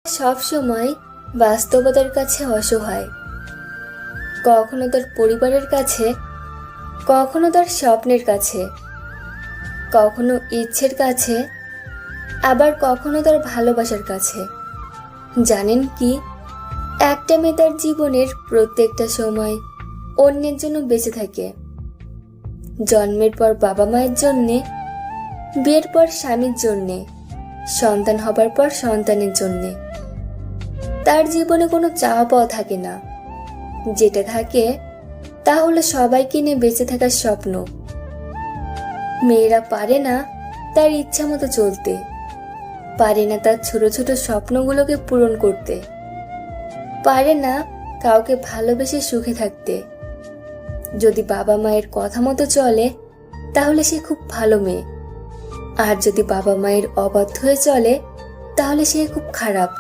সব সময় বাস্তবতার কাছে অসহায়, কখনো তার পরিবারের কাছে, কখনো তার স্বপ্নের কাছে, কখনো ইচ্ছের কাছে, আবার কখনো তার ভালোবাসার কাছে। জানেন কি, একটা মেয়ে তার জীবনের প্রত্যেকটা সময় অন্যের জন্য বেঁচে থাকে। জন্মের পর বাবা মায়ের জন্যে, বিয়ের পর স্বামীর জন্যে, সন্তান হবার পর সন্তানের জন্যে। তার জীবনে কোনো চাওয়া পাওয়া থাকে না। যেটা থাকে তা হলো সবাইকে নিয়ে বেঁচে থাকার স্বপ্ন। মেয়েরা পারে না তার ইচ্ছা মতো চলতে, পারে না তার ছোট ছোট স্বপ্নগুলোকে পূরণ করতে, পারে না কাউকে ভালোবেসে সুখে থাকতে। যদি বাবা মায়ের কথা মতো চলে তাহলে সে খুব ভালো মেয়ে, আর যদি বাবা মায়ের অবাধ্য হয়ে চলে তাহলে সে খুব খারাপ।